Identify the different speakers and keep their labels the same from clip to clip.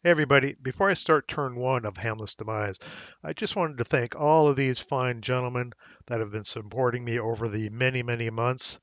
Speaker 1: Hey everybody, before I start turn one of Hamlet's Demise, I just wanted to thank all of these fine gentlemen that have been supporting me over the many, many months,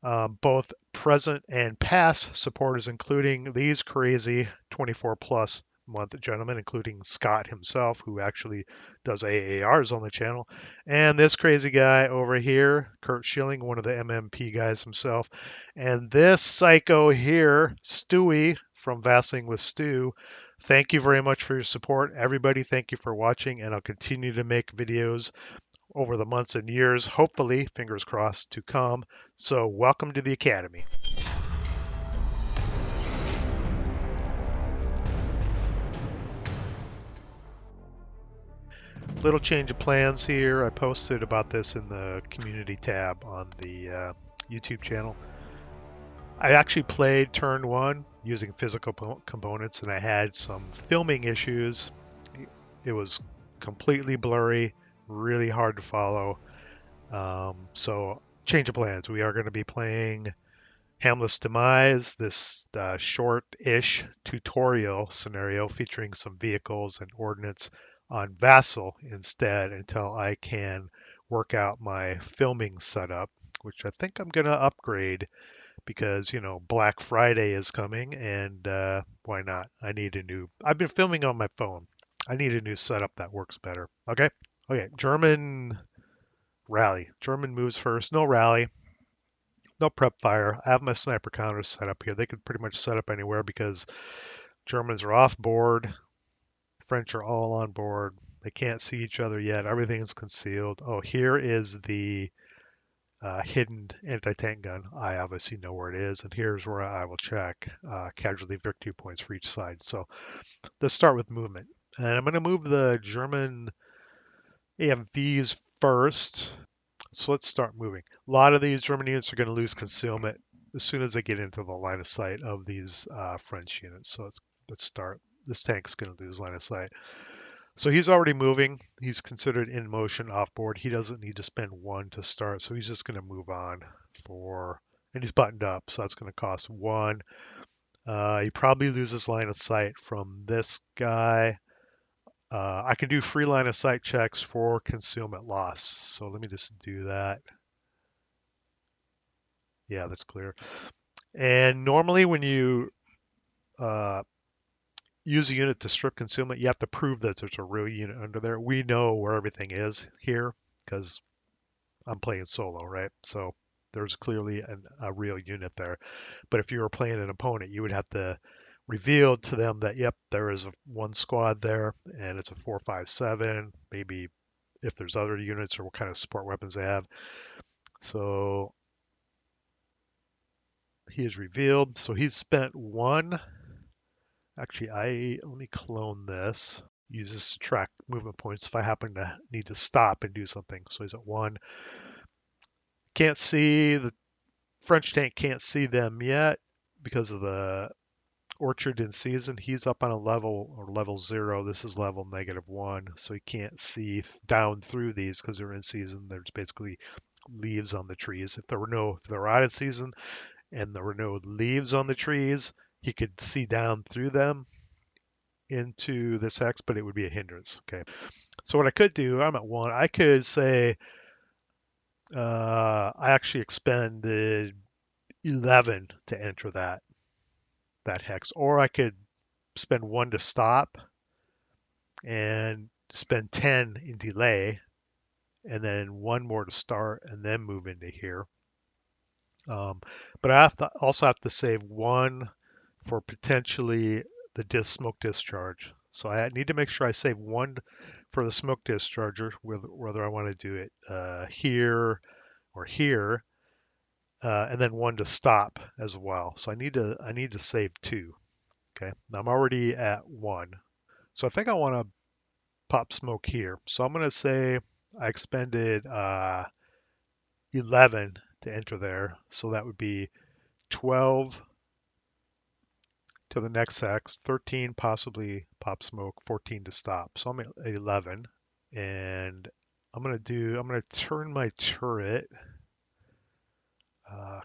Speaker 1: both present and past supporters, including these crazy 24 plus month gentlemen, including Scott himself, who actually does AARs on the channel, and this crazy guy over here, Kurt Schilling, one of the MMP guys himself, and this psycho here, Stewie from Vassling with Stu. Thank you very much for your support. Everybody, thank you for watching, and I'll continue to make videos over the months and years, hopefully, fingers crossed, to come. So, welcome to the Academy. Little change of plans here. I posted about this in the community tab on the YouTube channel. I actually played turn one using physical components, and I had some filming issues. It was completely blurry, really hard to follow. So, change of plans. We are going to be playing Hamlet's Demise, this short-ish tutorial scenario featuring some vehicles and ordnance on Vassal instead until I can work out my filming setup, which I think I'm going to upgrade because, Black Friday is coming and why not? I've been filming on my phone. I need a new setup that works better. Okay? Okay, German rally. German moves first, no rally. No prep fire. I have my sniper counters set up here. They could pretty much set up anywhere because Germans are off board. French are all on board. They can't see each other yet. Everything's concealed. Oh, here is the hidden anti-tank gun. I obviously know where it is, and here's where I will check casualty victory points for each side. So let's start with movement. And I'm going to move the German AMVs first. So let's start moving. A lot of these German units are going to lose concealment as soon as they get into the line of sight of these French units. So let's start. This tank's going to lose line of sight. So he's already moving. He's considered in motion off board. He doesn't need to spend one to start. So he's just going to move on and he's buttoned up. So that's going to cost one. He probably loses line of sight from this guy. I can do free line of sight checks for concealment loss. So let me just do that. Yeah, that's clear. And normally, when you uh, use a unit to strip concealment, you have to prove that there's a real unit under there. We know where everything is here because I'm playing solo, right? So there's clearly a real unit there. But if you were playing an opponent, you would have to reveal to them that, yep, there is one squad there and it's a 457. Maybe if there's other units or what kind of support weapons they have. So he is revealed. So he's spent one. Actually, let me clone this. Use this to track movement points if I happen to need to stop and do something. So he's at one. Can't see the French tank. Can't see them yet because of the orchard in season. He's up on a level or level 0. This is level -1, so he can't see down through these because they're in season. There's basically leaves on the trees. If they're out of season and there were no leaves on the trees, he could see down through them into this hex, but it would be a hindrance. Okay. So what I could do, I'm at one. I could say I actually expended 11 to enter that hex, or I could spend one to stop and spend 10 in delay, and then one more to start, and then move into here. Um, but also have to save one for potentially the smoke discharge. So I need to make sure I save one for the smoke discharger, whether I want to do it here or here, and then one to stop as well. So I need to save two. Okay, now I'm already at one. So I think I want to pop smoke here. So I'm going to say I expended 11 to enter there. So that would be 12 to the next hex, 13 possibly pop smoke, 14 to stop. So I'm at 11, and I'm gonna turn my turret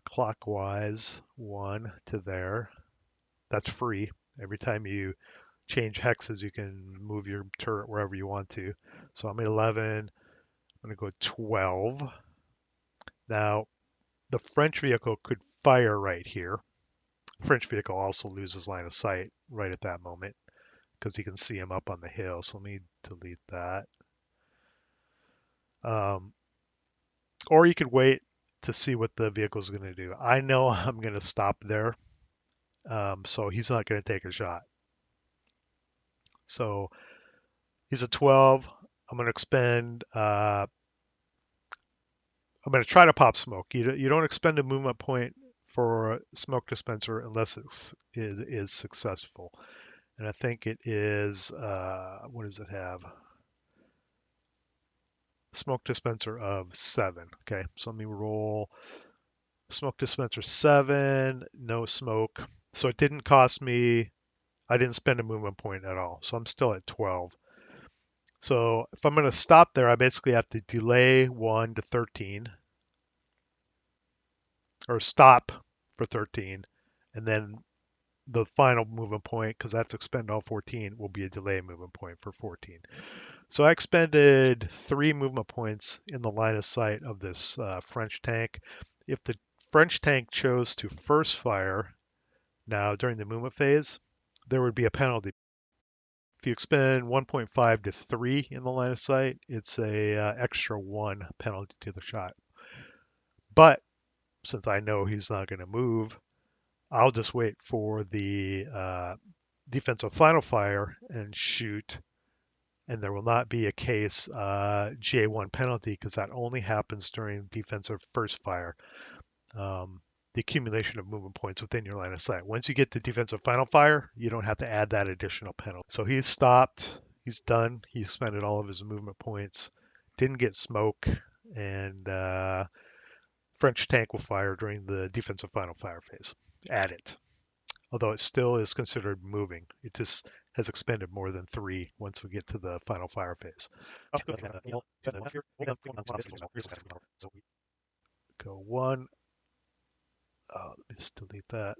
Speaker 1: clockwise one to there. That's free. Every time you change hexes, you can move your turret wherever you want to. So I'm at 11. I'm going to go 12. Now, the French vehicle could fire right here. French vehicle also loses line of sight right at that moment because you can see him up on the hill. So let me delete that. Um, or you could wait to see what the vehicle is going to do. I know I'm going to stop there, so he's not going to take a shot. So he's a 12. I'm going to expend. I'm going to try to pop smoke. You don't expend a movement point for a smoke dispenser unless it is successful. And I think it is. What does it have? Smoke dispenser of 7. Okay, so let me roll smoke dispenser 7, no smoke. So it didn't cost me, I didn't spend a movement point at all. So I'm still at 12. So if I'm going to stop there, I basically have to delay 1 to 13 or stop for 13. And then the final movement point, because I have to expend all 14, will be a delay movement point for 14. So I expended 3 movement points in the line of sight of this French tank. If the French tank chose to first fire now during the movement phase, there would be a penalty. If you expend 1.5 to 3 in the line of sight, it's a extra 1 penalty to the shot. But since I know he's not going to move, I'll just wait for the defensive final fire and shoot, and there will not be a case GA1 penalty because that only happens during defensive first fire. The accumulation of movement points within your line of sight. Once you get to defensive final fire, you don't have to add that additional penalty. So he's stopped. He's done. He spent all of his movement points. Didn't get smoke, and French tank will fire during the defensive final fire phase. Add it. Although it still is considered moving. It just has expended more than 3 once we get to the final fire phase. Go 1. Let me just delete that.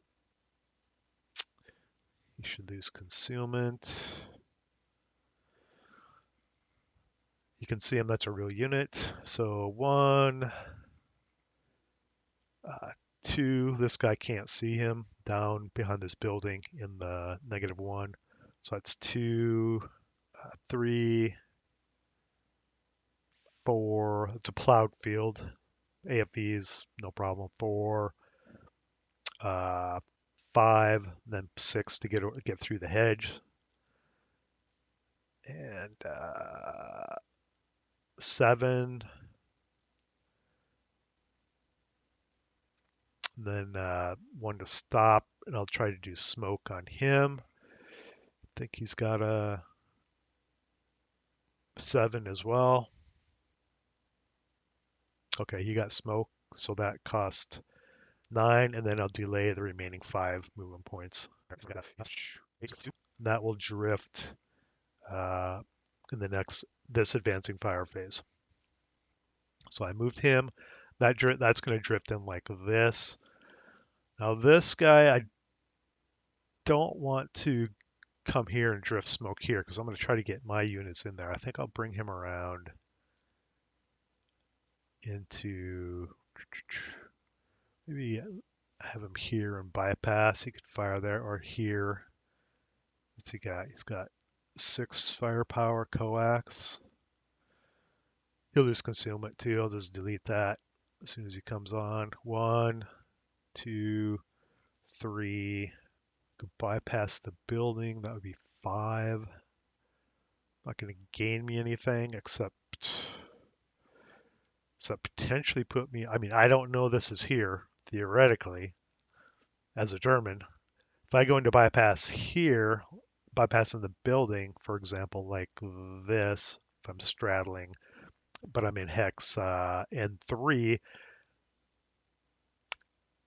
Speaker 1: You should lose concealment. You can see him, that's a real unit. So 1, 2, this guy can't see him down behind this building in the -1. So that's 2, 3, 4. It's a plowed field. AFVs, no problem. 4, 5, then 6 to get through the hedge. And 7, then 1 to stop, and I'll try to do smoke on him. I think he's got a 7 as well. Okay, he got smoke, so that cost 9, and then I'll delay the remaining 5 movement points. That will drift in this advancing fire phase. So I moved him. That's going to drift in like this. Now this guy, I don't want to come here and drift smoke here because I'm going to try to get my units in there. I think I'll bring him around into, maybe have him here and bypass. He could fire there, or here. What's he got? He's got 6 firepower coax. He'll lose concealment too. I'll just delete that as soon as he comes on. 1, 2, 3. Could bypass the building. That would be 5. Not going to gain me anything except potentially put me. I mean, I don't know this is here theoretically as a German. If I go into bypass here, bypassing the building, for example, like this, if I'm straddling, but I'm in hex N3,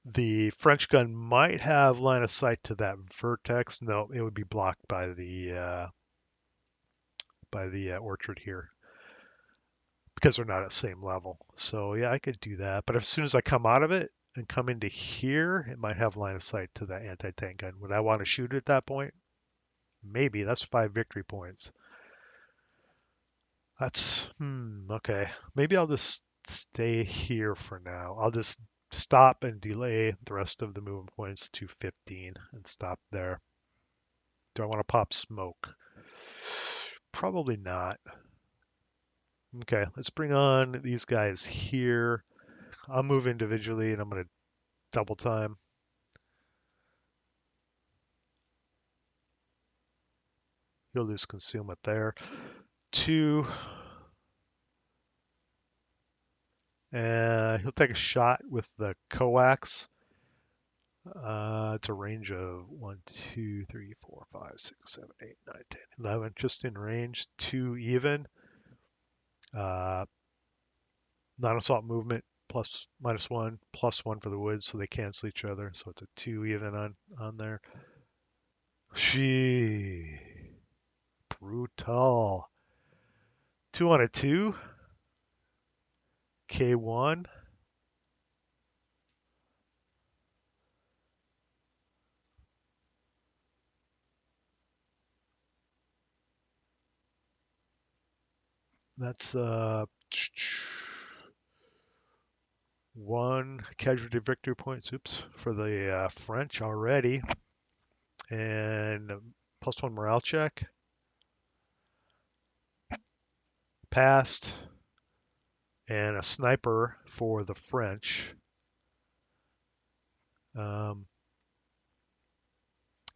Speaker 1: the French gun might have line of sight to that vertex. No, it would be blocked by the orchard here because they're not at the same level. So yeah, I could do that. But as soon as I come out of it and come into here, it might have line of sight to that anti-tank gun. Would I want to shoot it at that point? Maybe that's 5 victory points. That's okay. Maybe I'll just stay here for now. I'll just stop and delay the rest of the movement points to 15 and stop there. Do I want to pop smoke? Probably not. Okay, let's bring on these guys here. I'll move individually and I'm going to double time. He'll lose concealment there. 2. And he'll take a shot with the coax. It's a range of 1, 2, 3, 4, 5, 6, 7, 8, 9, 10, 11. Just in range. 2 even. Uh, Non-assault movement plus -1, +1 for the woods, so they cancel each other. So it's a 2 even on there. Gee, brutal. 2 on a 2. K1. That's 1 casualty victory points. Oops, for the French already, and +1 morale check. Passed, and a sniper for the French.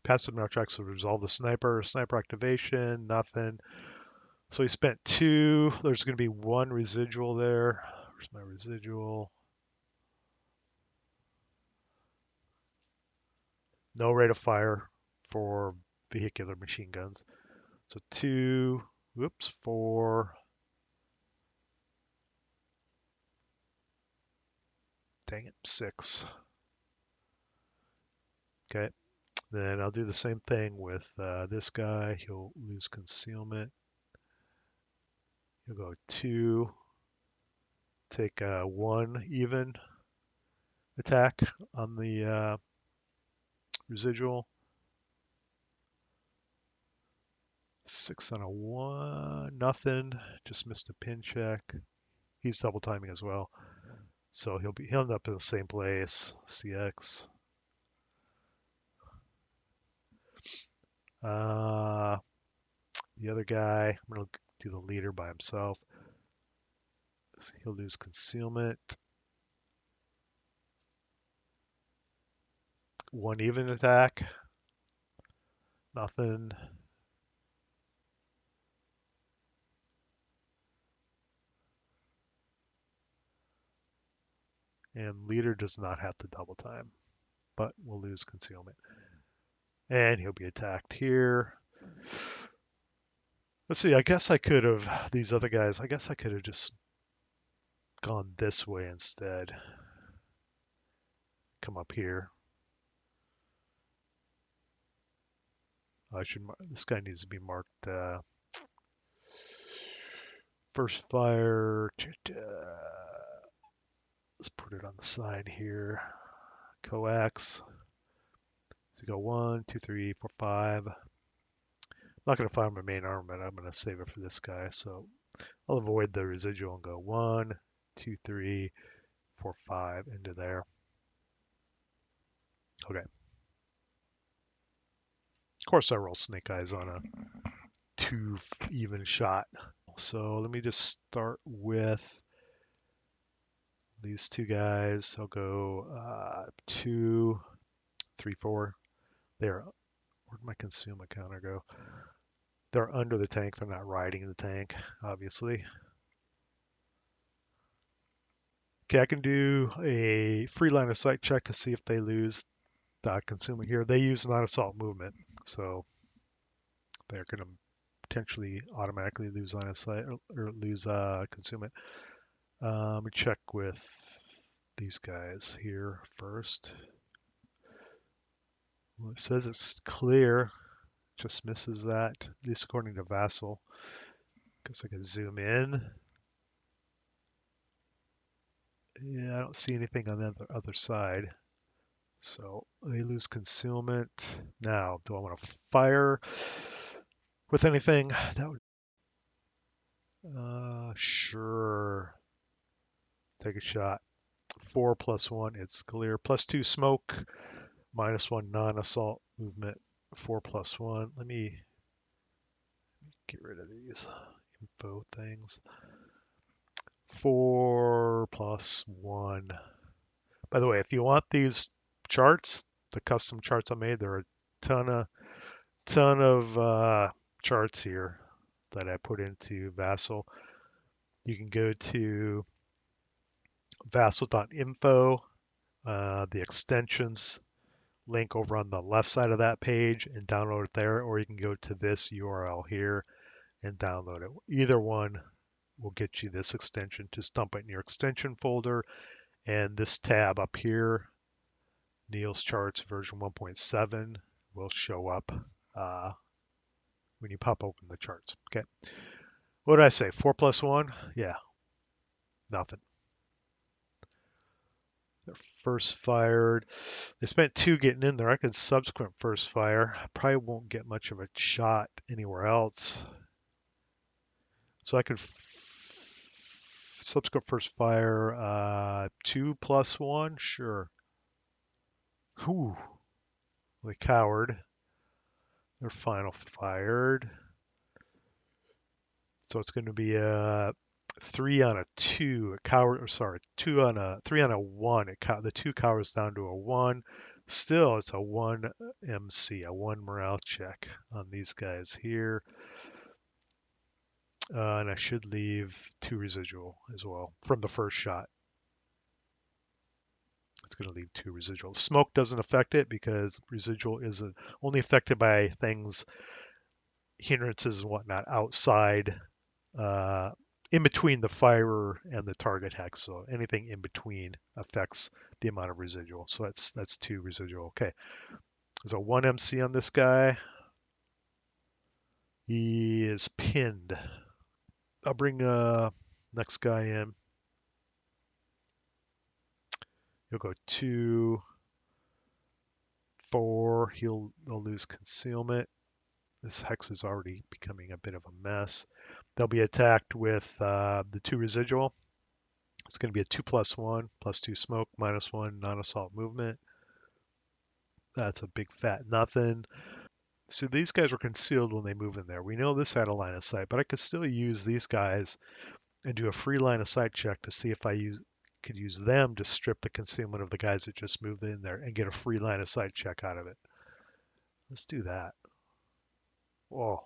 Speaker 1: Passive morale checks will resolve the sniper. Sniper activation, nothing. So he spent 2. There's going to be 1 residual there. Where's my residual? No rate of fire for vehicular machine guns. So 2, whoops, 4. Dang it, 6. Okay, then I'll do the same thing with this guy. He'll lose concealment. He'll go 2. Take 1 even attack on the residual. 6 on a 1, nothing. Just missed a pin check. He's double timing as well, so he'll end up in the same place. CX. The other guy, I'm gonna do the leader by himself. He'll lose concealment. 1 even attack. Nothing. And leader does not have to double time, but will lose concealment. And he'll be attacked here. Let's see, I guess I could have, these other guys, I guess I could have just gone this way instead. Come up here. This guy needs to be marked first fire. Let's put it on the side here. Coax. So go 1, 2, 3, 4, 5. I'm not going to fire my main armament. I'm going to save it for this guy. So I'll avoid the residual and go 1, 2, 3, 4, 5 into there. Okay. Of course, I roll snake eyes on a 2 even shot. So let me just start with these 2 guys. I'll go 2, 3, 4. There. Where'd my consumer counter go? They're under the tank. They're not riding the tank, obviously. Okay, I can do a free line of sight check to see if they lose consumer here. They use non-assault movement, so they're going to potentially automatically lose line of sight or lose consummate. Let me check with these guys here first. Well, it says it's clear, just misses that, at least according to vassal. Guess I can zoom in. Yeah, I don't see anything on the other side. So they lose concealment. Now, do I want to fire? with anything, that would, sure, take a shot. 4 plus 1, it's clear. Plus 2 smoke, minus 1 non-assault movement. 4 plus 1. Let me get rid of these info things. 4 plus 1. By the way, if you want these charts, the custom charts I made, there are a ton of charts here that I put into Vassal. You can go to vassal.info, the extensions link over on the left side of that page and download it there, or you can go to this URL here and download it. Either one will get you this extension. Just dump it in your extension folder, and this tab up here, Neil's charts version 1.7, will show up uh, when you pop open the charts. Okay. What did I say? 4 plus 1? Yeah, nothing. They're first fired. They spent 2 getting in there. I could subsequent first fire. I probably won't get much of a shot anywhere else. So I could subsequent first fire 2 plus 1. Sure. Whew. They cowered. Their final fired. So it's going to be a 3 on a 2. A coward, or sorry, 2 on a 3 on a 1. The 2 cowers down to a 1. Still, it's a 1 MC, a 1 morale check on these guys here. And I should leave 2 residual as well from the first shot. It's going to leave 2 residual. Smoke doesn't affect it because residual is only affected by things, hindrances and whatnot outside, uh, in between the firer and the target hex. So anything in between affects the amount of residual. So that's 2 residual. Okay. There's a 1 MC on this guy. He is pinned. I'll bring next guy in. He'll go 2, 4. They'll lose concealment. This hex is already becoming a bit of a mess. They'll be attacked with the 2 residual. It's going to be a 2 plus 1, plus 2 smoke, minus 1 non-assault movement. That's a big fat nothing. So these guys were concealed when they move in there. We know this had a line of sight, but I could still use these guys and do a free line of sight check to see if I could use them to strip the concealment of the guys that just moved in there and get a free line of sight check out of it. Let's do that. Whoa,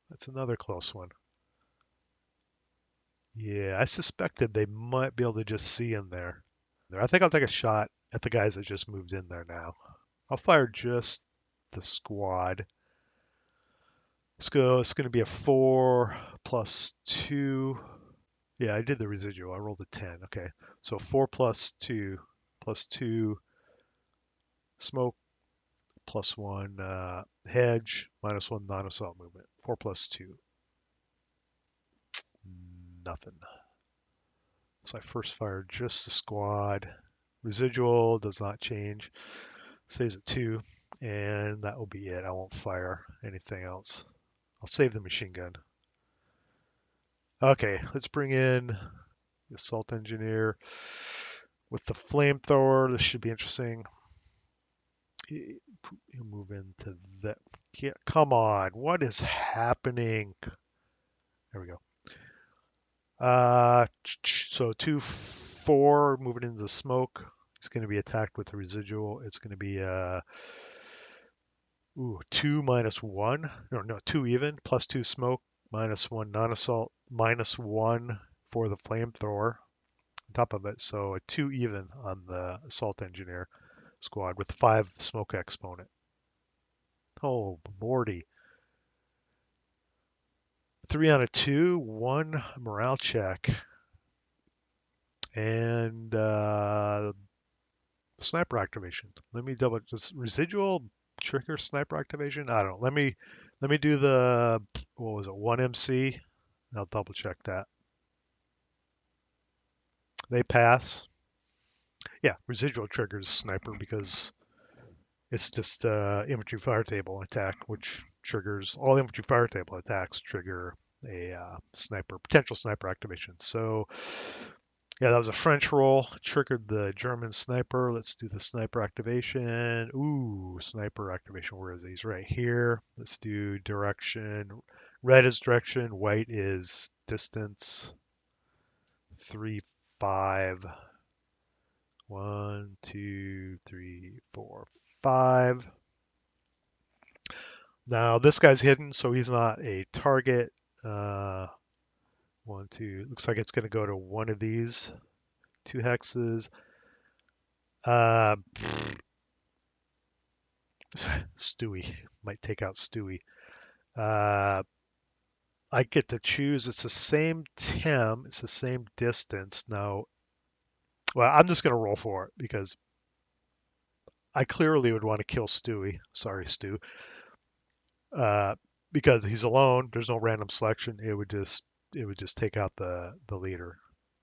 Speaker 1: that's another close one. Yeah, I suspected they might be able to just see in there. I think I'll take a shot at the guys that just moved in there now. I'll fire just the squad. Let's go. It's going to be a 4 plus 2. Yeah, I did the residual. I rolled a 10. Okay. So 4 plus 2 smoke, plus 1 hedge, minus 1 non-assault movement. 4 plus 2. Nothing. So I first fired just the squad. Residual does not change. Stays at 2. And that will be it. I won't fire anything else. I'll save the machine gun. Okay, let's bring in the assault engineer with the flamethrower. This should be interesting. You move into that. Yeah, come on, what is happening? There we go. So 2, 4 moving into the smoke. It's going to be attacked with the residual. It's going to be 2 minus 1. No, 2 even. Plus 2 smoke. Minus 1 non-assault. Minus 1 for the flamethrower on top of it. So a 2 even on the assault engineer squad with 5 smoke exponent. Oh, lordy. 3 on a 2, 1 morale check. And sniper activation. Let me double, just residual trigger sniper activation? I don't know. Let me do the, what was it, 1 MC? I'll double check that. They pass. Yeah, residual triggers sniper because it's just infantry fire table attack, which triggers all infantry fire table attacks trigger a potential sniper activation. So yeah, that was a French roll. Triggered the German sniper. Let's do the sniper activation. Ooh, sniper activation. Where is he? He's right here. Let's do direction. Red is direction. White is distance. 3, 5. 1, 2, 3, 4, 5. Now this guy's hidden, so he's not a target. 1, 2. Looks like it's going to go to one of these 2 hexes. Uh, Stewie might take out Stewie. Uh, I get to choose. It's the same tem. It's the same distance. Now, well, I'm just going to roll for it because I clearly would want to kill Stewie. Sorry, Stu. Uh, because he's alone. There's no random selection. It would just take out the leader.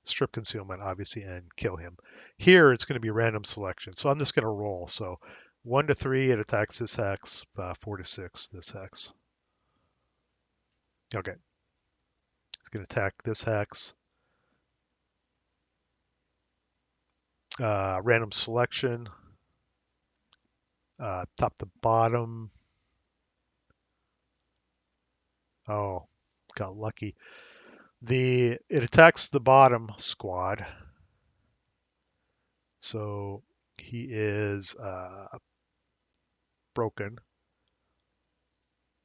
Speaker 1: Strip concealment, obviously, and kill him. Here, it's going to be random selection. So I'm just going to roll. So 1 to 3, it attacks this hex. 4 to 6, this hex. Okay. It's going to attack this hex. Random selection. Top to bottom. Oh, got lucky. It attacks the bottom squad. So he is broken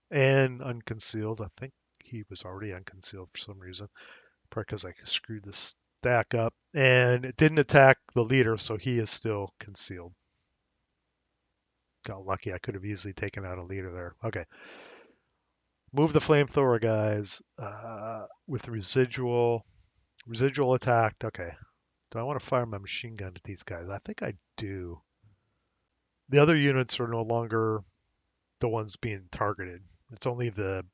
Speaker 1: and unconcealed. I think he was already unconcealed for some reason. Probably because I screwed this stack up. And it didn't attack the leader, so he is still concealed. Got lucky. I could have easily taken out a leader there. Okay. Move the flamethrower, guys, with residual attacked. Okay. Do I want to fire my machine gun at these guys? I think I do. The other units are no longer the ones being targeted. It's only the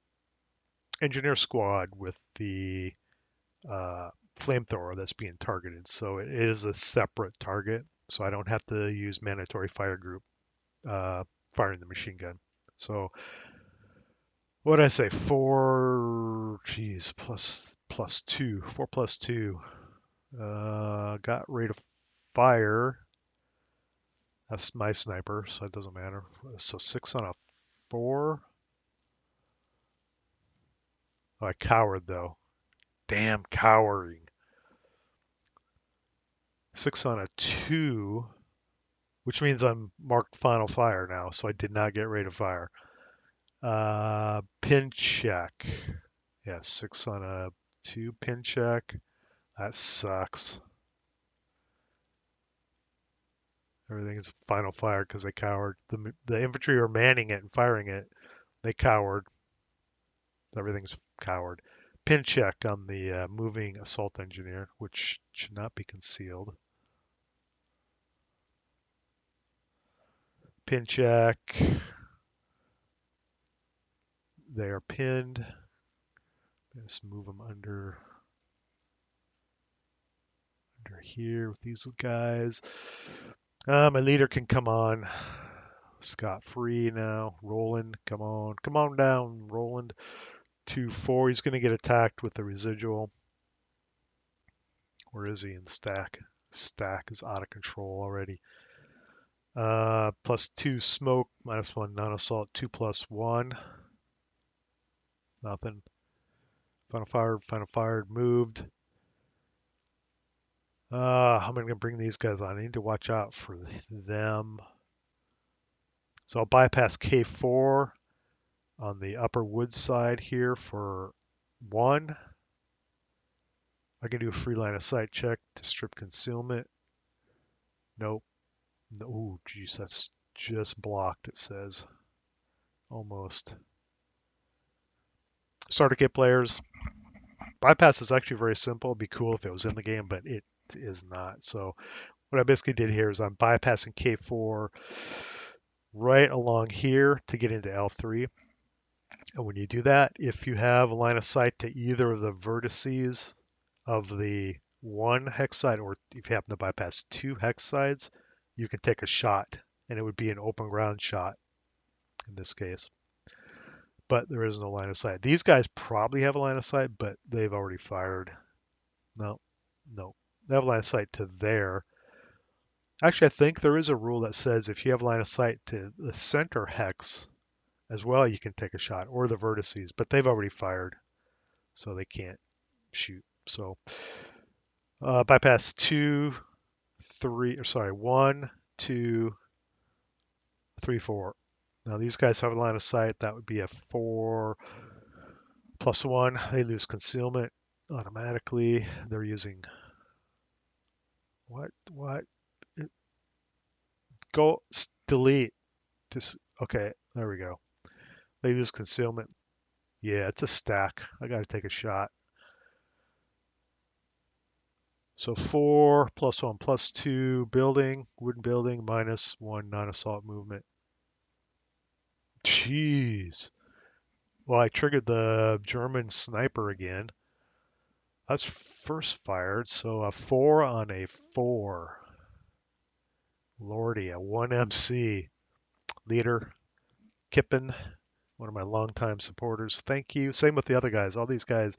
Speaker 1: engineer squad with the flamethrower that's being targeted. So it is a separate target. So I don't have to use mandatory fire group firing the machine gun. So what did I say? 4, geez, plus 2. 4 plus 2. Got rate of fire. That's my sniper, so it doesn't matter. So 6 on a 4. Oh, I cowered though. Damn cowering. 6 on a 2, which means I'm marked final fire now, so I did not get rate of fire. Pin check. Yeah, 6 on a 2 pin check. That sucks. Everything is final fire because they cowered. The infantry are manning it and firing it. They cowered. Everything's cowered. Pin check on the moving assault engineer, which should not be concealed. Pin check. They are pinned. Just move them under here with these guys. My leader can come on. Scot-free now. Roland, come on down, Roland. 2-4. He's going to get attacked with the residual. Where is he in the stack? Stack is out of control already. Plus 2 smoke, minus 1 non-assault, 2 plus 1. Nothing. Final fired, moved. How am I going to bring these guys on? I need to watch out for them. So I'll bypass K4 on the upper wood side here for 1. I can do a free line of sight check to strip concealment. Nope. No, ooh, geez, that's just blocked, it says. Almost. Starter kit players. Bypass is actually very simple. It'd be cool if it was in the game, but it is not. So what I basically did here is I'm bypassing K4 right along here to get into L3. And when you do that, if you have a line of sight to either of the vertices of the 1 hex side, or if you happen to bypass 2 hex sides, you can take a shot, and it would be an open ground shot in this case. but there is no line of sight. These guys probably have a line of sight, but they've already fired. No, no. They have line of sight to there. Actually, I think there is a rule that says if you have line of sight to the center hex as well, you can take a shot, or the vertices, but they've already fired, so they can't shoot. So bypass two, three, or sorry, one, two, three, four. Now these guys have a line of sight. That would be a 4+1. They lose concealment automatically. They're using what? What? Go delete. This. Okay, there we go. They lose concealment. Yeah, it's a stack. I got to take a shot. So 4+1+2 building, wooden building, -1 non-assault movement. Jeez. Well, I triggered the German sniper again. That's first fired, so a 4 on a 4. Lordy, a 1MC. Leader, Kippen, one of my longtime supporters. Thank you. Same with the other guys. All these guys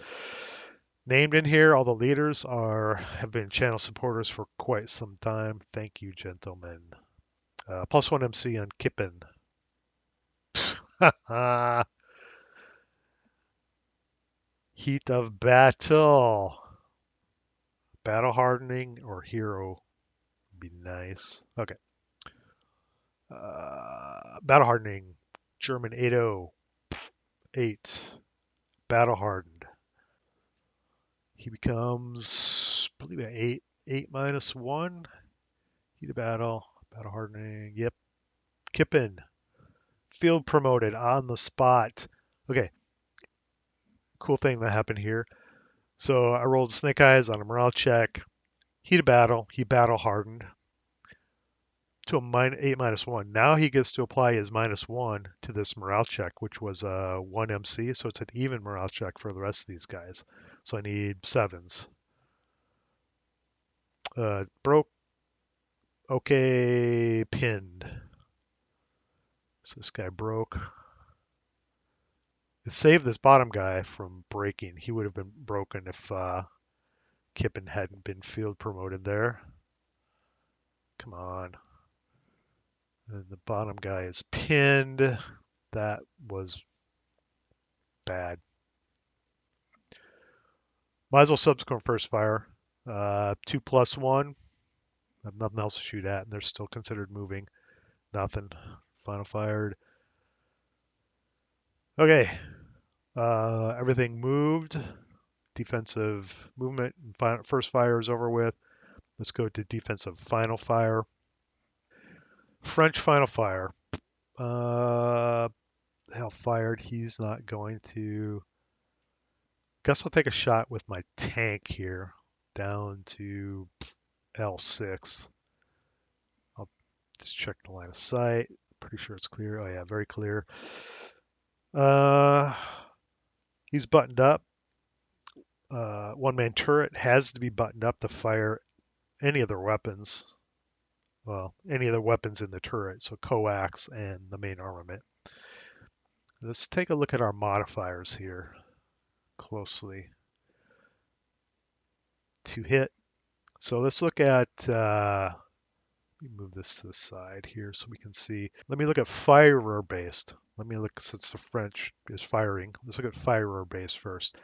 Speaker 1: named in here, all the leaders have been channel supporters for quite some time. Thank you, gentlemen. +1 MC on Kippen. Heat of battle. Battle hardening or hero would be nice. Okay. Battle hardening. German 808. Battle hardened. He becomes, I believe, an 8 -1. Heat of battle. Battle hardening. Yep. Kippen. Field promoted on the spot. Okay. Cool thing that happened here. So I rolled snake eyes on a morale check. Heat of battle. He battle hardened to a 8 -1. Now he gets to apply his -1 to this morale check, which was a 1 MC. So it's an even morale check for the rest of these guys. So I need 7s. Broke. Okay, pinned. So this guy broke. It saved this bottom guy from breaking. He would have been broken if Kippen hadn't been field promoted there. Come on. And the bottom guy is pinned. That was bad. Might as well subsequent first fire. 2+1. I have nothing else to shoot at, and they're still considered moving. Nothing. Final fired. Okay. Everything moved. Defensive movement. First fire is over with. Let's go to defensive final fire. French final fire. Hell fired. He's not going to. Guess I'll take a shot with my tank here down to L6. I'll just check the line of sight. Pretty sure it's clear. Oh yeah, very clear. He's buttoned up. One-man turret has to be buttoned up to fire any of their weapons. Well, any of the weapons in the turret, so coax and the main armament. Let's take a look at our modifiers here closely. To hit. So let's look at, let me move this to the side here so we can see. Let me look at firer based. Let me look, since the French is firing, let's look at firer based first.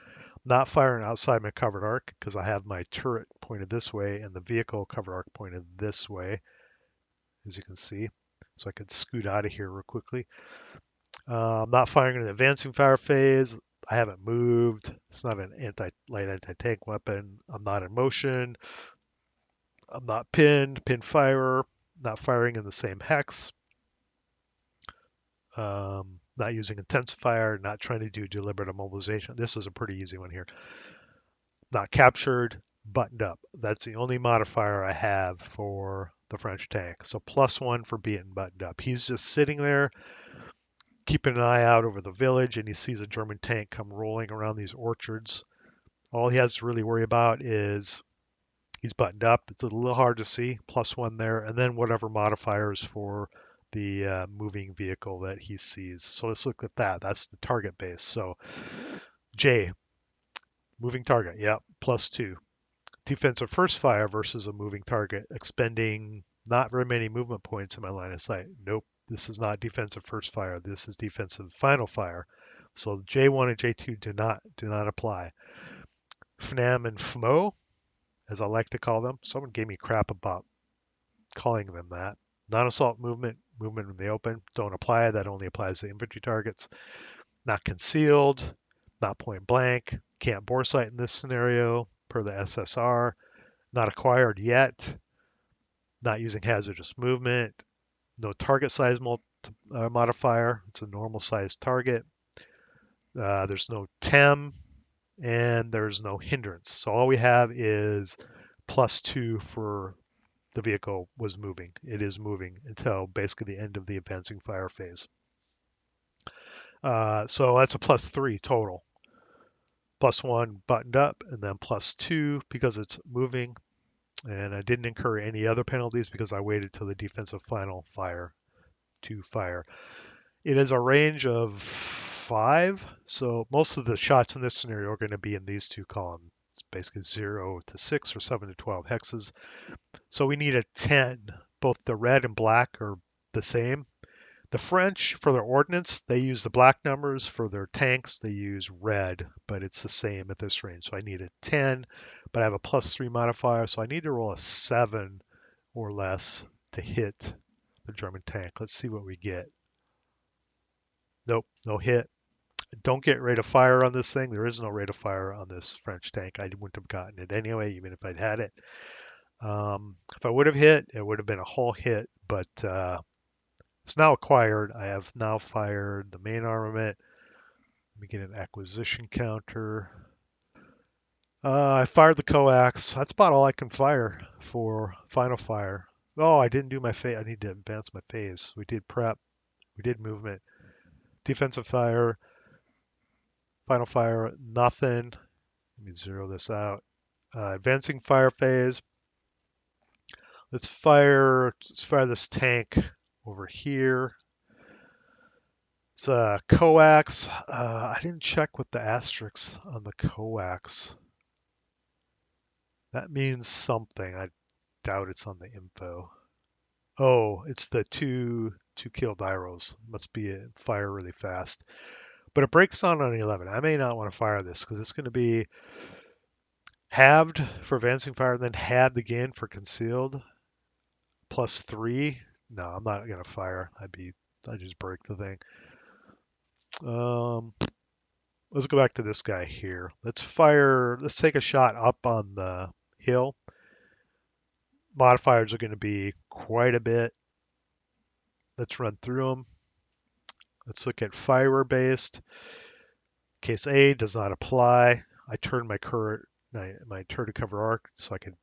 Speaker 1: Not firing outside my covered arc because I have my turret pointed this way and the vehicle covered arc pointed this way, as you can see. So I could scoot out of here real quickly. I'm not firing in the advancing fire phase. I haven't moved. It's not an light anti-tank weapon. I'm not in motion. I'm not pinned, pin firer, not firing in the same hex. Not using intensifier, not trying to do deliberate immobilization. This is a pretty easy one here. Not captured, buttoned up. That's the only modifier I have for the French tank. So +1 for being buttoned up. He's just sitting there, keeping an eye out over the village, and he sees a German tank come rolling around these orchards. All he has to really worry about is he's buttoned up. It's a little hard to see, +1 there, and then whatever modifiers for the moving vehicle that he sees. So let's look at that. That's the target base. So J, moving target, yep, +2. Defensive first fire versus a moving target, expending not very many movement points in my line of sight. Nope, this is not defensive first fire. This is defensive final fire. So J1 and J2 do not apply. FNAM and FMO, as I like to call them. Someone gave me crap about calling them that. Non-assault movement, movement in the open, don't apply. That only applies to infantry targets. Not concealed, not point blank, can't bore sight in this scenario per the SSR. Not acquired yet, not using hazardous movement, no target size modifier. It's a normal size target. There's no TEM, and there's no hindrance. So all we have is +2 for the vehicle was moving. It is moving until basically the end of the advancing fire phase. So that's a +3 total. +1 buttoned up, and then +2 because it's moving. And I didn't incur any other penalties because I waited till the defensive final fire to fire. It is a range of 5, so most of the shots in this scenario are going to be in these two columns. It's basically 0 to 6 or 7 to 12 hexes. So we need a 10. Both the red and black are the same. The French, for their ordnance, they use the black numbers. For their tanks, they use red, but it's the same at this range. So I need a 10, but I have a +3 modifier, so I need to roll a 7 or less to hit the German tank. Let's see what we get. Nope, no hit. Don't get rate of fire on this thing. There is no rate of fire on this French tank. I wouldn't have gotten it anyway, even if I'd had it. If I would have hit, it would have been a whole hit, but it's now acquired. I have now fired the main armament. Let me get an acquisition counter. I fired the coax. That's about all I can fire for final fire. Oh, I didn't do my phase. I need to advance my phase. We did prep. We did movement. Defensive fire. Final fire, nothing. Let me zero this out. Advancing fire phase. Let's fire this tank over here. It's a coax. I didn't check with the asterisks on the coax. That means something. I doubt it's on the info. Oh, it's the two kill gyros. Must be a fire really fast. But it breaks on 11. I may not want to fire this because it's going to be halved for advancing fire and then halved again for concealed. +3. No, I'm not going to fire. I'd just break the thing. Let's go back to this guy here. Let's take a shot up on the hill. Modifiers are going to be quite a bit. Let's run through them. Let's look at firer based. Case A does not apply. I turned my turn to cover arc so I could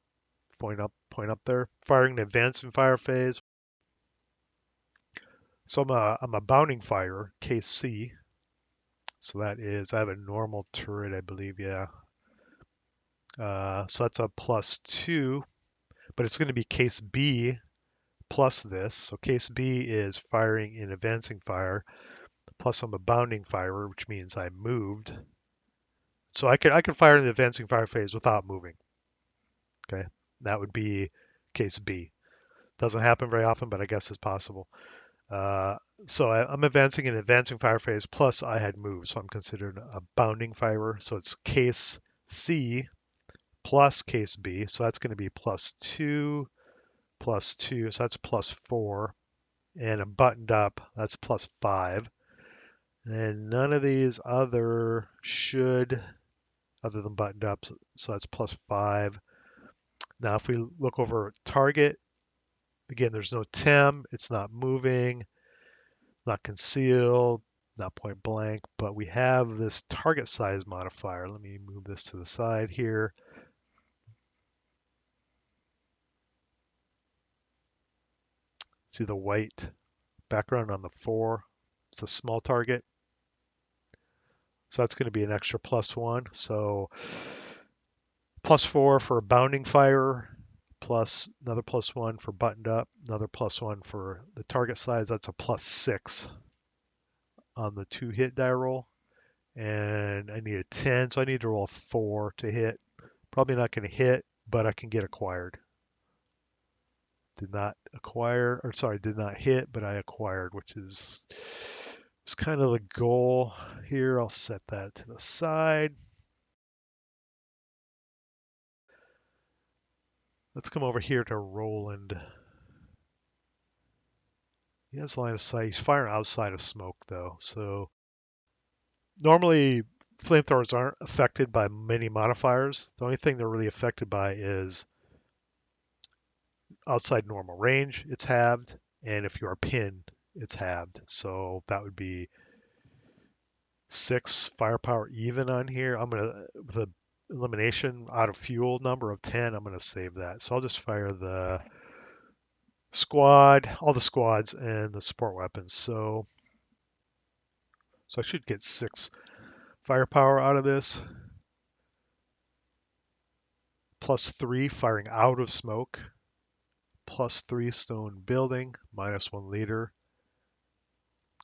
Speaker 1: point up there. Firing the advancing fire phase. So I'm a bounding firer, case C. So that is, I have a normal turret, I believe, yeah. So that's a +2, but it's going to be case B plus this. So case B is firing in advancing fire, plus I'm a bounding firer, which means I moved. So I could fire in the advancing fire phase without moving. Okay, that would be case B. Doesn't happen very often, but I guess it's possible. So I'm advancing in advancing fire phase, plus I had moved, so I'm considered a bounding firer. So it's case C plus case B, so that's going to be +2, +2, so that's +4, and a buttoned up, that's +5. And none of these other than buttoned up, so that's +5. Now if we look over target, again, there's no TEM, it's not moving, not concealed, not point blank, but we have this target size modifier. Let me move this to the side here. See the white background on the 4. It's a small target. So that's going to be an extra +1. So +4 for a bounding fire, plus another +1 for buttoned up, another +1 for the target size. That's a +6 on the 2-hit die roll. And I need a 10, so I need to roll a 4 to hit. Probably not going to hit, but I can get acquired. Did not acquire, or sorry, did not hit, but I acquired, which is kind of the goal here. I'll set that to the side. Let's come over here to Roland. He has line of sight. He's firing outside of smoke, though. So normally, flamethrowers aren't affected by many modifiers. The only thing they're really affected by is outside normal range, it's halved, and if you're a pin, it's halved. So that would be 6 firepower even on here. I'm gonna, with a elimination out of fuel number of 10, I'm gonna save that. So I'll just fire the squad, all the squads, and the support weapons. So I should get 6 firepower out of this, +3 firing out of smoke, +3 stone building, -1 leader.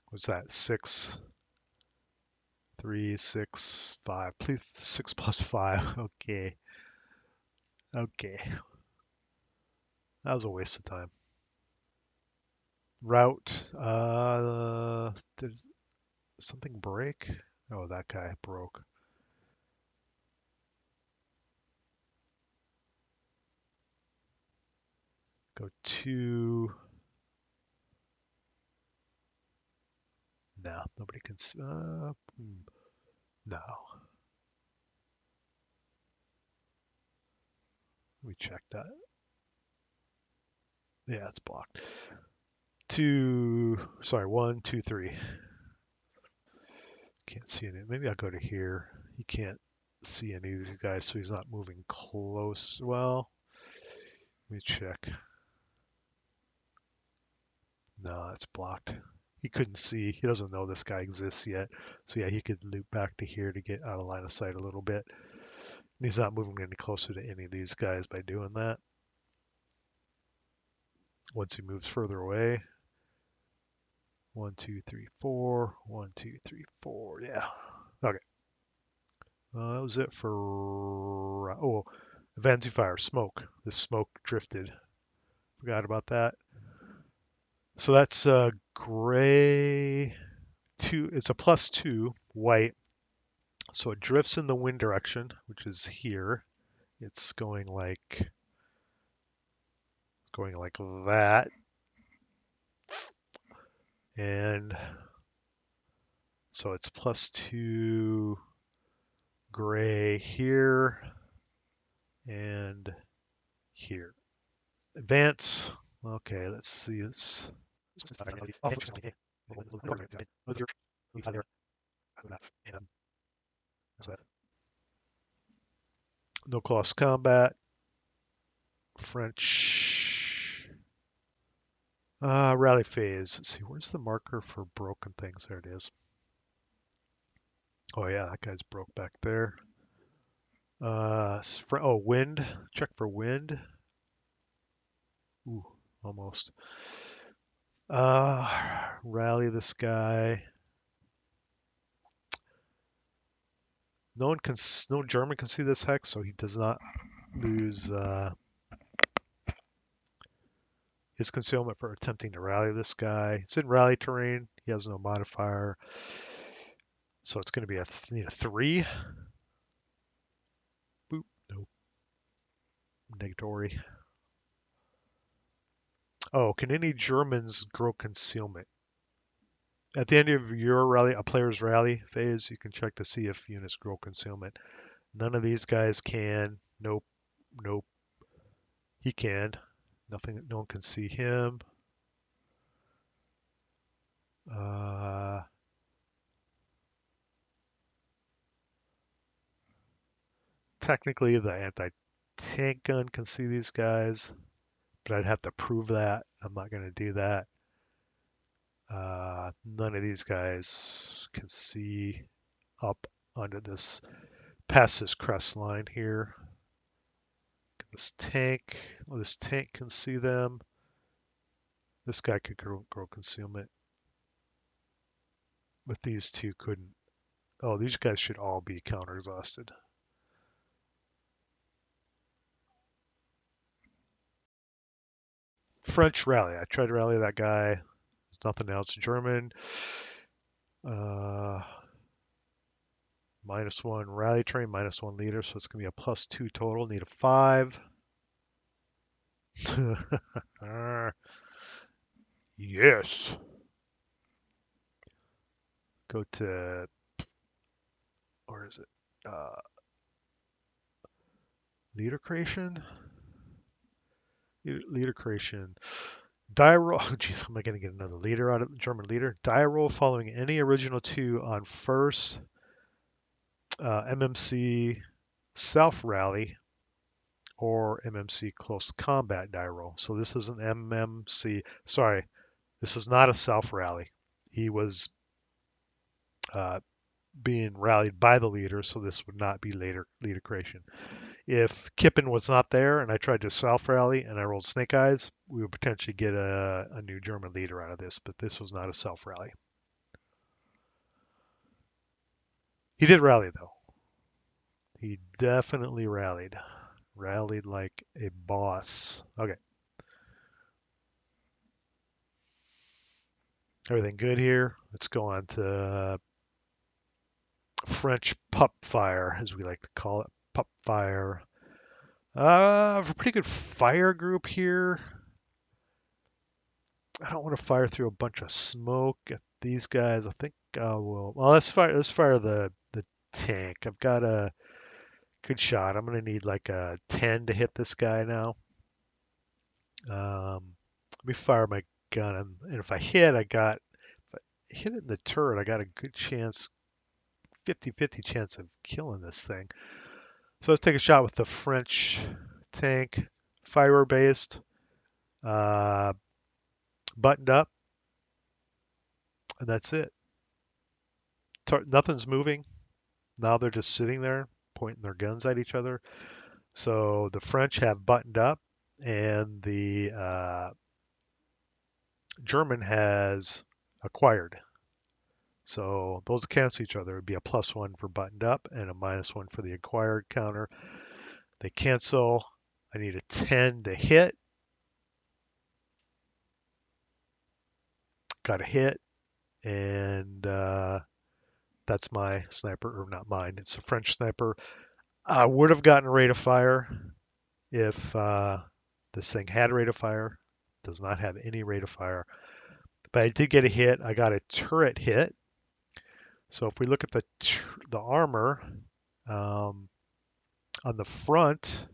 Speaker 1: What's that? 6, 3, 6, 5. Please, 6 + 5. Okay. Okay. That was a waste of time. Route. Did something break? Oh, that guy broke. Go to. No, nobody can see. No. Let me check that. Yeah, it's blocked. 2. Sorry, 1, 2, 3. Can't see any. Maybe I'll go to here. He can't see any of these guys, so he's not moving close. Well, let me check. No, it's blocked. He couldn't see. He doesn't know this guy exists yet. So yeah, he could loop back to here to get out of line of sight a little bit. And he's not moving any closer to any of these guys by doing that. Once he moves further away. 1, 2, 3, 4. 1, 2, 3, 4. Yeah. Okay. That was it for. Oh, advancing fire, smoke. The smoke drifted. Forgot about that. So that's gray 2. It's a +2 white. So it drifts in the wind direction, which is here. It's going like that. And so it's +2 gray here and here. Advance. Okay, let's see. It's no close combat. French. Rally phase. Let's see, where's the marker for broken things? There it is. Oh yeah, that guy's broke back there. Oh, wind. Check for wind. Ooh, almost. Rally this guy. No German can see this hex, so he does not lose his concealment for attempting to rally this guy. It's in rally terrain. He has no modifier, so it's going to be a 3. Boop. Nope. Negatory. Oh, can any Germans grow concealment? At the end of your rally, a player's rally phase, you can check to see if units grow concealment. None of these guys can. Nope. Nope. He can. Nothing. No one can see him. Technically, the anti-tank gun can see these guys, but I'd have to prove that. I'm not going to do that. None of these guys can see up under this, past this crest line here. This tank, well, this tank can see them. This guy could grow concealment, but these two couldn't. Oh, these guys should all be counter exhausted. French rally. I tried to rally that guy. Nothing else. German. Uh, -1 rally train, -1 leader, so it's gonna be a +2 total. Need a 5. Yes. Go to, where is it? Leader creation. Leader creation. Die roll. Oh, geez, am I going to get another leader out of German leader? Die roll following any original 2 on first MMC self rally or MMC close combat die roll. So this is an MMC. Sorry, this is not a self rally. He was uh, being rallied by the leader, so this would not be leader creation. If Kippen was not there and I tried to self rally and I rolled snake eyes, we would potentially get a new German leader out of this, but this was not a self rally. He did rally though. He definitely rallied. Rallied like a boss. Okay. Everything good here. Let's go on to French pup fire, as we like to call it. Pup fire. A pretty good fire group here. I don't want to fire through a bunch of smoke at these guys. I think I will. Well, let's fire the tank. I've got a good shot. I'm gonna need like a 10 to hit this guy now. Let me fire my gun, and if I hit, if I hit it in the turret, I got a good chance, 50-50 chance of killing this thing. So let's take a shot with the French tank, fire based, uh, buttoned up, and that's it. Nothing's moving. Now they're just sitting there pointing their guns at each other. So the French have buttoned up, and the German has acquired. So those cancel each other. It would be a +1 for buttoned up and a -1 for the acquired counter. They cancel. I need a 10 to hit. Got a hit, and that's my sniper, or not mine. It's a French sniper. I would have gotten rate of fire if this thing had rate of fire. Does not have any rate of fire, but I did get a hit. I got a turret hit. So if we look at the armor um, on the front,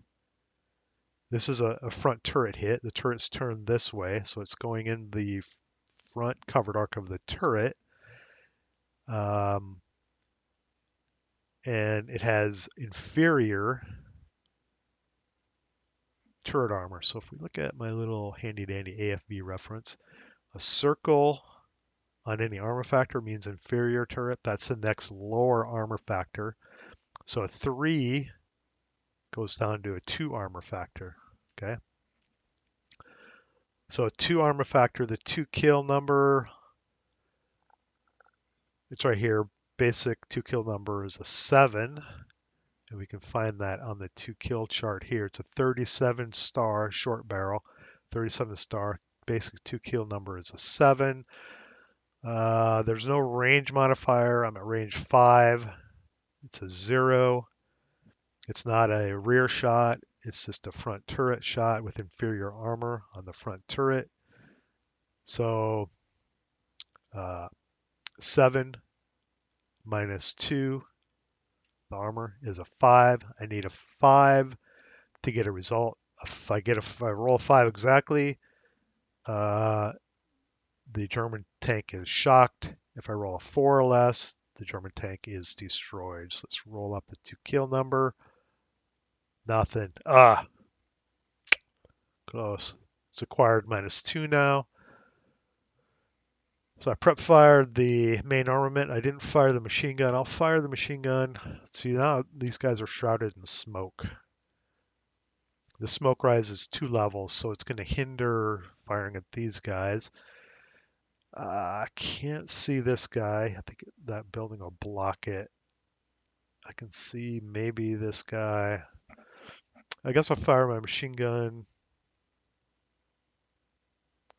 Speaker 1: this is a front turret hit. The turret's turned this way, so it's going in the front covered arc of the turret. Um, and it has inferior turret armor. So if we look at my little handy dandy AFV reference, a circle on any armor factor means inferior turret. That's the next lower armor factor. So a 3 goes down to a 2 armor factor. Okay. So a 2 armor factor, the 2 kill number, it's right here. Basic 2 kill number is a 7. And we can find that on the 2 kill chart here. It's a 37 star short barrel, 37 star. Basic 2 kill number is a 7. There's no range modifier. I'm at range 5. It's a 0. It's not a rear shot. It's just a front turret shot with inferior armor on the front turret. So 7 minus 2, the armor is a 5. I need a 5 to get a result. If I roll a 5 exactly, the German tank is shocked. If I roll a 4 or less, the German tank is destroyed. So let's roll up the 2 kill number. Nothing. Close. It's acquired -2 now. So I prep fired the main armament. I didn't fire the machine gun. I'll fire the machine gun. See, now these guys are shrouded in smoke. The smoke rise is 2 levels, so it's going to hinder firing at these guys. I can't see this guy. I think that building will block it. I can see maybe this guy. I guess I'll fire my machine gun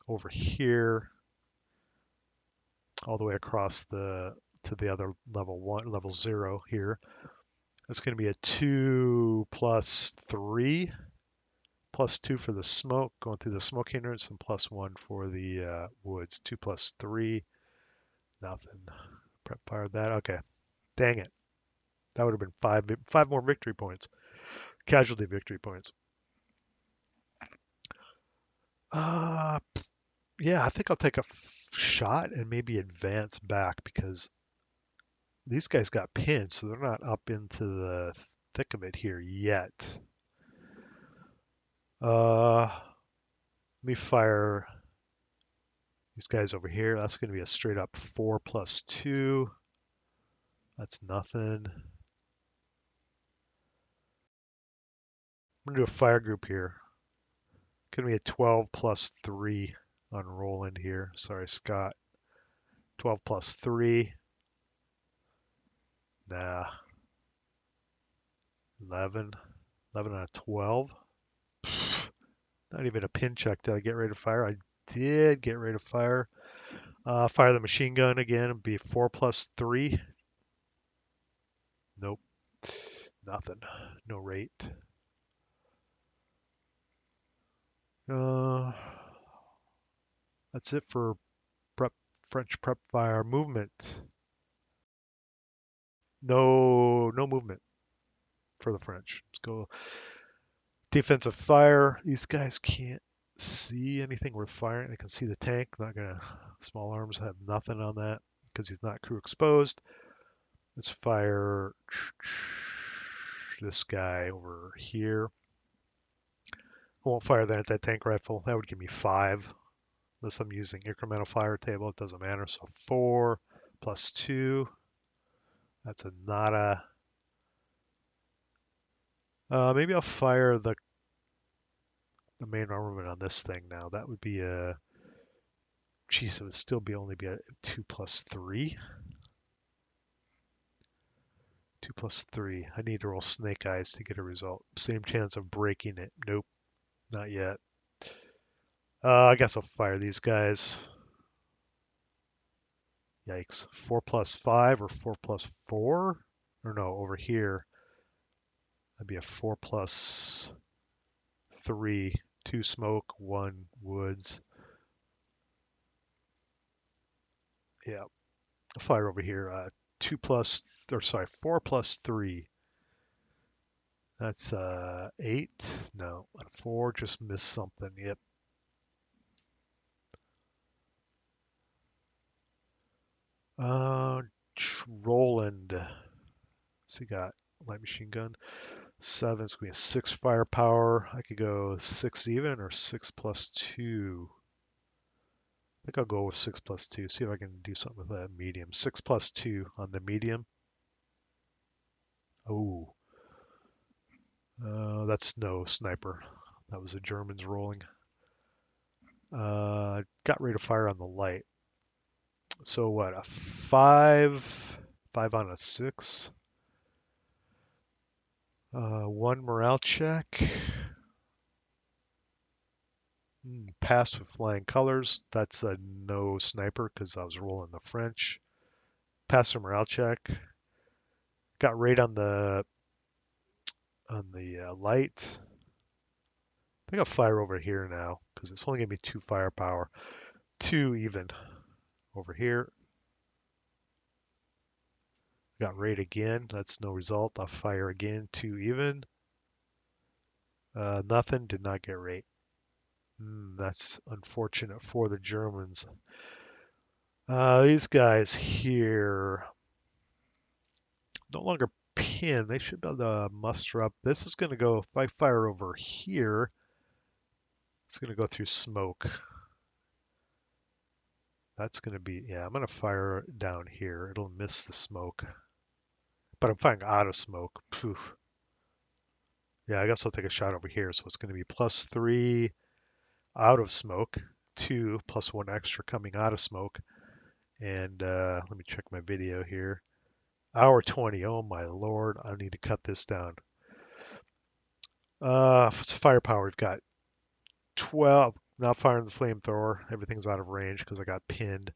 Speaker 1: over here, all the way across to the other level 0 here. It's going to be a 2 plus 3, plus 2 for the smoke, going through the smoke hindrance, and plus 1 for the woods. 2 plus 3, nothing. Prep fire that. Okay, dang it. That would have been five more victory points, casualty victory points. Uh, yeah, I think I'll take a shot and maybe advance back because these guys got pinned, so they're not up into the thick of it here yet. Let me fire these guys over here. That's going to be a straight up 4 plus 2. That's nothing. I'm going to do a fire group here. Going to be a 12 plus 3 on Roland here. Sorry, Scott. 12 plus 3. Nah. 11. 11 out of 12. Not even a pin check. Did I get ready to fire? I did get ready to fire. Fire the machine gun again. It'd be 4 plus 3. Nope. Nothing. No rate. Uh, that's it for French prep fire movement. No movement for the French. Let's go defensive fire. These guys can't see anything worth firing. They can see the tank. Not gonna. Small arms have nothing on that because he's not crew exposed. Let's fire this guy over here. I won't fire that anti-tank rifle. That would give me 5. Unless I'm using incremental fire table, it doesn't matter. So 4 plus 2. That's a nada. Maybe I'll fire the main armament on this thing now. That would be a. Geez, it would still be only be a 2 plus 3. 2 plus 3. I need to roll snake eyes to get a result. Same chance of breaking it. Nope, not yet. I guess I'll fire these guys. Yikes. 4 plus 5 or 4 plus 4? Or no, over here. That'd be a 4 plus 3. 2 smoke, 1 woods. Yeah, I'll fire over here. 2 plus, or sorry, 4 plus 3. That's 8. No, 4 just missed something. Yep. Roland. So you got light machine gun. 7. It's going to be a 6 firepower. I could go 6 even or 6 plus 2. I think I'll go with 6 plus 2. See if I can do something with that medium. 6 plus 2 on the medium. Oh, that's no sniper. That was the Germans rolling. Got ready to fire on the light. So what? A 5, 5 on a 6. 1 morale check. Passed with flying colors. That's a no sniper because I was rolling the French. Passed a morale check. Got right on the light. I think I'll fire over here now because it's only gonna be 2 firepower. 2 even over here. Got rate again. That's no result. I'll fire again. 2 even. Nothing. Did not get rate. That's unfortunate for the Germans. These guys here no longer pin. They should be able to muster up. This is going to go, if I fire over here, it's going to go through smoke. That's going to be, yeah, I'm going to fire down here. It'll miss the smoke. But I'm firing out of smoke. Poof. Yeah, I guess I'll take a shot over here. So it's going to be +3 out of smoke, 2 plus 1 extra coming out of smoke. And let me check my video here. Hour 20. Oh my lord, I need to cut this down. It's firepower. We've got 12. Not firing the flamethrower. Everything's out of range because I got pinned.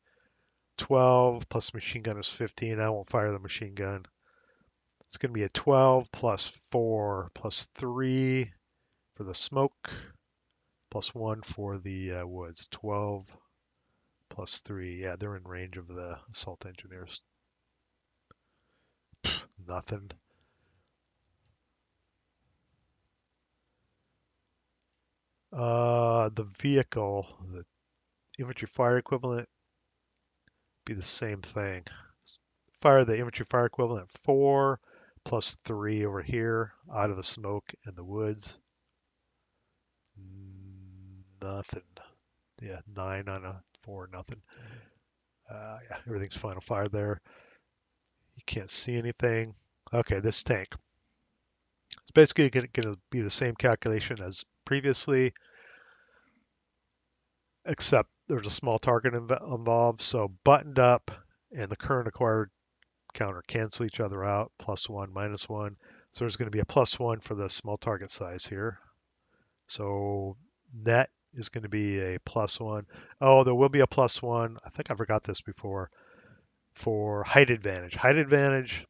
Speaker 1: 12 plus machine gun is 15. I won't fire the machine gun. It's going to be a 12 plus 4 plus 3 for the smoke plus 1 for the woods. 12 plus 3. Yeah, they're in range of the assault engineers. Nothing. The vehicle, the infantry fire equivalent, be the same thing. Fire the infantry fire equivalent 4 plus 3 over here out of the smoke and the woods. Nothing. Yeah, 9 on a 4, nothing. Yeah, everything's final fire there. You can't see anything. Okay, this tank. It's basically going to be the same calculation as previously, except there's a small target involved. So buttoned up and the current acquired counter cancel each other out, +1, -1. So there's going to be a +1 for the small target size here. So net is going to be a +1. Oh, there will be a +1. I think I forgot this before for height advantage. Height advantage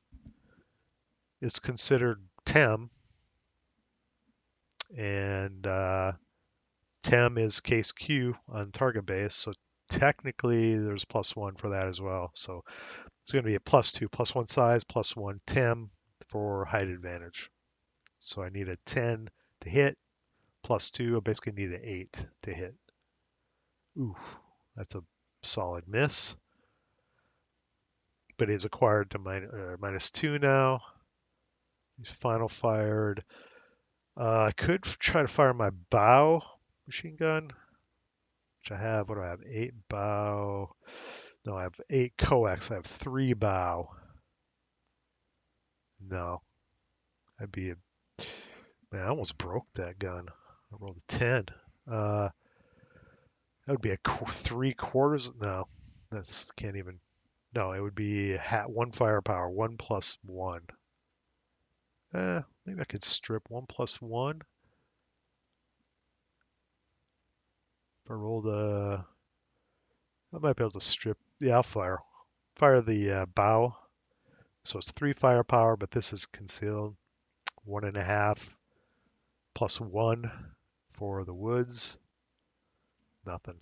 Speaker 1: is considered TEM, and TEM is case Q on target base. So technically, there's +1 for that as well. So it's going to be a +2, +1 size, +1 TEM for height advantage. So I need a 10 to hit, +2. I basically need an 8 to hit. Ooh, that's a solid miss. But he's acquired to -2 now. He's final fired. I could try to fire my bow machine gun, which I have. What do I have? 8 bow. No, I have 8 coax. I have 3 bow. No, I'd be a man. I almost broke that gun. I rolled a 10. Uh, that would be a 3/4. No, that's can't even. No, it would be one firepower, 1 plus 1. Maybe I could strip 1 plus 1. If I roll I might be able to strip. Yeah, I'll fire the bow. So it's 3 firepower, but this is concealed. 1.5 plus 1 for the woods. Nothing.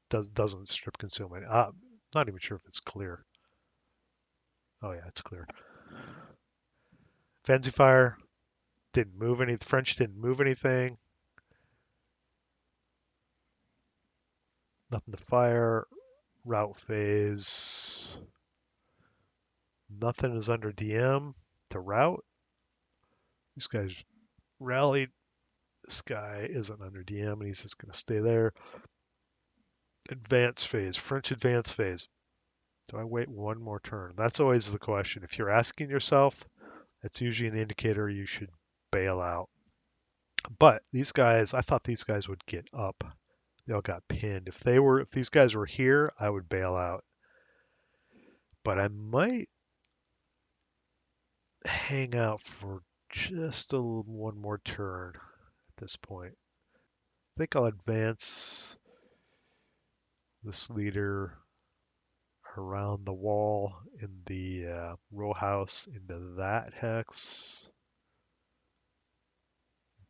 Speaker 1: Doesn't strip concealment. Not even sure if it's clear. Oh yeah, it's clear. Fancy fire didn't move any. The French didn't move anything. Nothing to fire. Route phase. Nothing is under DM to route. These guys rallied. This guy isn't under DM and he's just going to stay there. Advance phase. French advance phase. Do I wait one more turn? That's always the question. If you're asking yourself, that's usually an indicator you should bail out. But these guys, I thought these guys would get up. They all got pinned. If these guys were here, I would bail out. But I might hang out for just one more turn at this point. I think I'll advance this leader around the wall in the row house into that hex.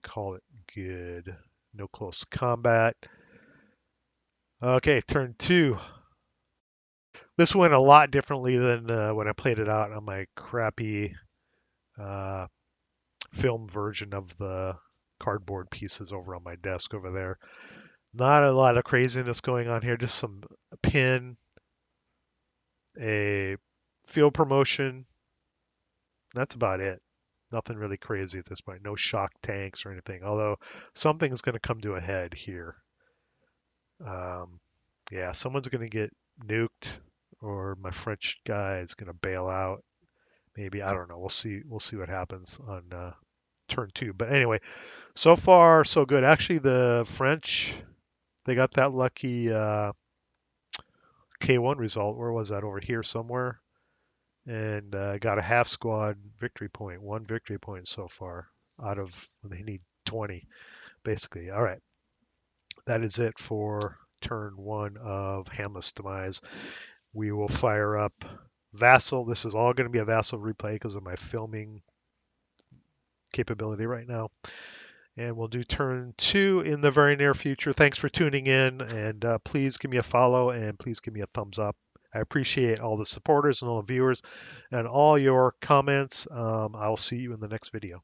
Speaker 1: Call it good. No close combat. Okay, turn 2. This went a lot differently than when I played it out on my crappy uh, film version of the cardboard pieces over on my desk over there. Not a lot of craziness going on here, just some pin, a field promotion. That's about it. Nothing really crazy at this point. No shock tanks or anything, although something's going to come to a head here. Yeah, someone's going to get nuked or my French guy is going to bail out. Maybe, I don't know. We'll see what happens on turn 2. But anyway, so far so good. Actually, the French, they got that lucky K1 result. Where was that? Over here somewhere. And got a half squad victory point, 1 victory point so far out of they need 20 basically. All right, that is it for turn 1 of Hamlet's Demise. We will fire up Vassal. This is all going to be a Vassal replay because of my filming capability right now. And we'll do turn 2 in the very near future. Thanks for tuning in, and please give me a follow and please give me a thumbs up. I appreciate all the supporters and all the viewers and all your comments. I'll see you in the next video.